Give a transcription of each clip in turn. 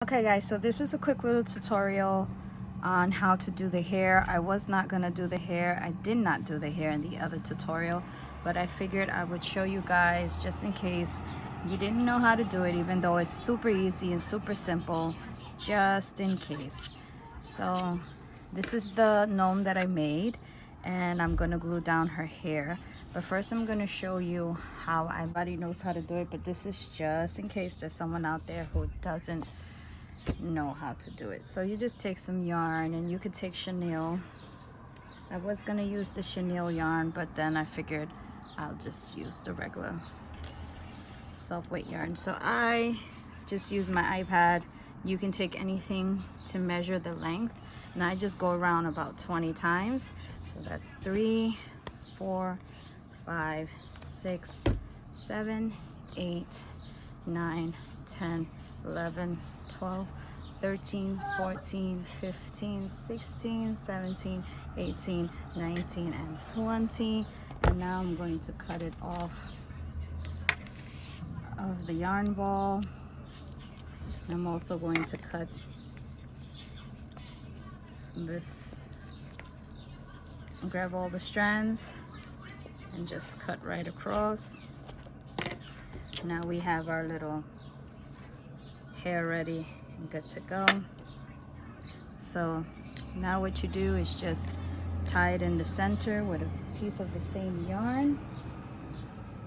Okay guys, so this is a quick little tutorial on how to do the hair. I was not gonna do the hair. I did not do the hair in the other tutorial, but I figured I would show you guys just in case you didn't know how to do it, even though it's super easy and super simple, just in case. So this is the gnome that I made, and I'm gonna glue down her hair. But first I'm gonna show you how everybody knows how to do it, but this is just in case there's someone out there who doesn't know how to do it. So you just take some yarn, and you could take chenille. I was gonna use the chenille yarn, but then I figured I'll just use the regular self-weight yarn. So I just use my iPad. You can take anything to measure the length, and I just go around about 20 times. So that's 3, 4, 5, 6, 7, 8, 9, 10, 11, 12, 13, 14, 15, 16, 17, 18, 19, and 20. And now I'm going to cut it off of the yarn ball. I'm also going to cut this, grab all the strands and just cut right across. Now we have our little hair ready and good to go. So now what you do is just tie it in the center with a piece of the same yarn.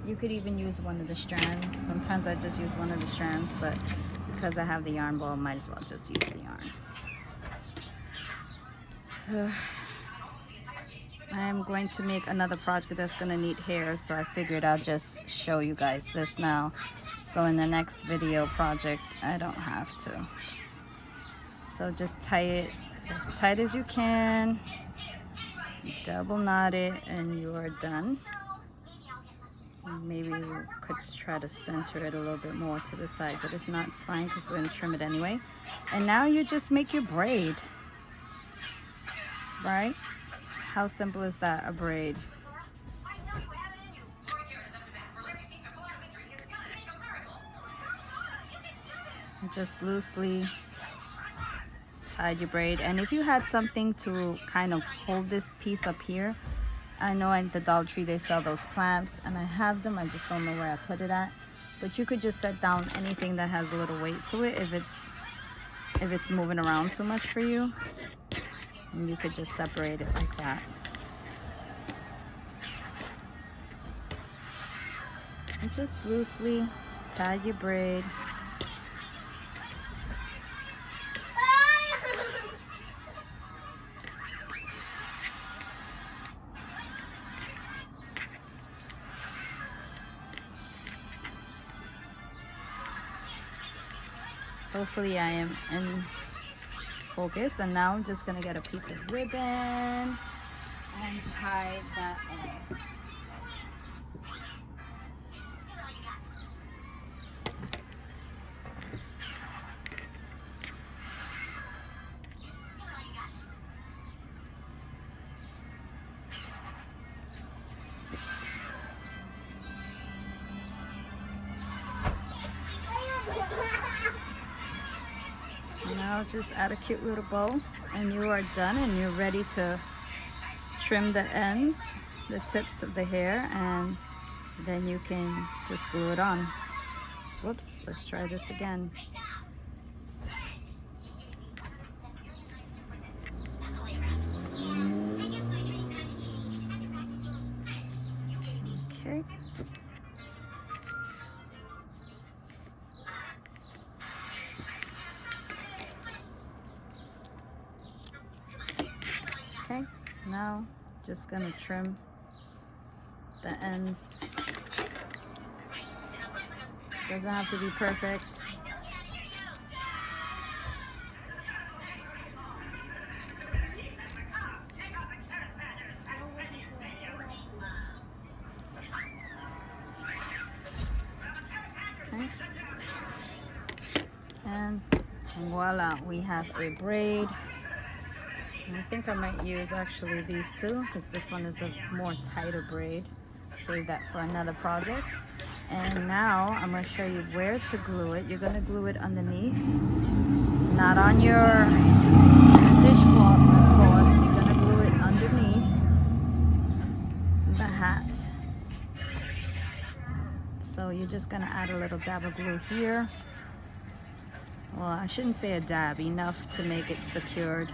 You could even use one of the strands. Sometimes I just use one of the strands, but because I have the yarn ball, I might as well just use the yarn. So I am going to make another project that's going to need hair, so I figured I'll just show you guys this now. So in the next video project, I don't have to. So just tie it as tight as you can, double knot it, and you are done. Maybe you could try to center it a little bit more to the side, but it's not, it's fine because we're going to trim it anyway. And now you just make your braid, right? How simple is that, a braid? Just loosely tie your braid. And if you had something to kind of hold this piece up here, I know at the Dollar Tree they sell those clamps, and I have them, I just don't know where I put it at. But you could just set down anything that has a little weight to it if it's moving around too much for you, and you could just separate it like that. And just loosely tie your braid. Hopefully I am in focus. And now I'm just gonna get a piece of ribbon and tie that on. Now just add a cute little bow, and you are done, and you're ready to trim the ends, the tips of the hair, and then you can just glue it on. Whoops, let's try this again. Okay. Okay, now just gonna trim the ends. Doesn't have to be perfect. Okay. And voila, we have a braid. And I think I might use actually these two, because this one is a more tighter braid. Save that for another project. And now I'm going to show you where to glue it. You're going to glue it underneath Not on your dishcloth, of course. You're gonna glue it underneath the hat. So you're just gonna add a little dab of glue here. Well, I shouldn't say a dab, enough to make it secured.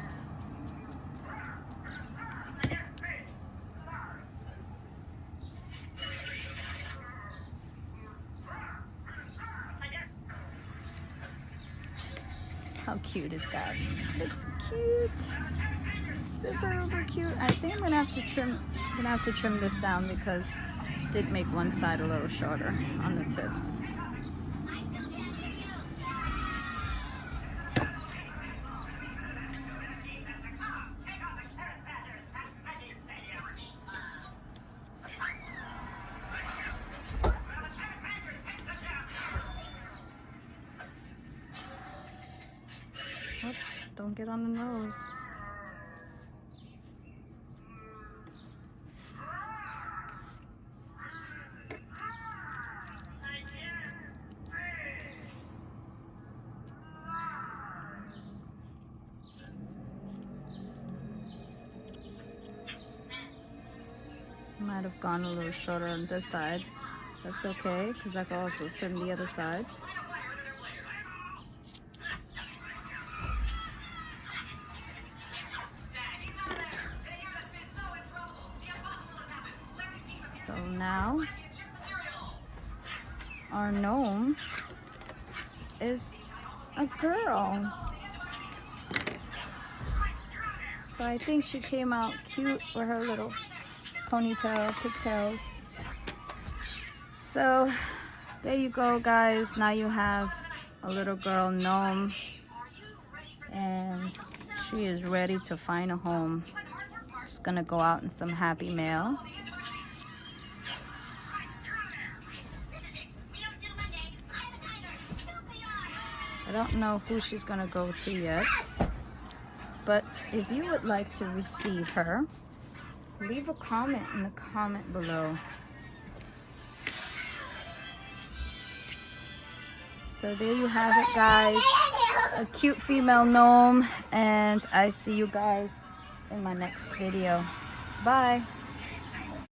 How cute is that? Looks cute. Super uber cute. I think I'm gonna have to trim this down because it did make one side a little shorter on the tips. Oops, don't get on the nose. Might have gone a little shorter on this side. That's okay, because I can also trim the other side. So now our gnome is a girl. So I think she came out cute with her little ponytail, pigtails. So there you go, guys. Now you have a little girl gnome, and she is ready to find a home. She's gonna go out in some happy mail. I don't know who she's gonna go to yet, but if you would like to receive her, leave a comment in the comment below. So there you have it, guys. A cute female gnome, and I see you guys in my next video. Bye.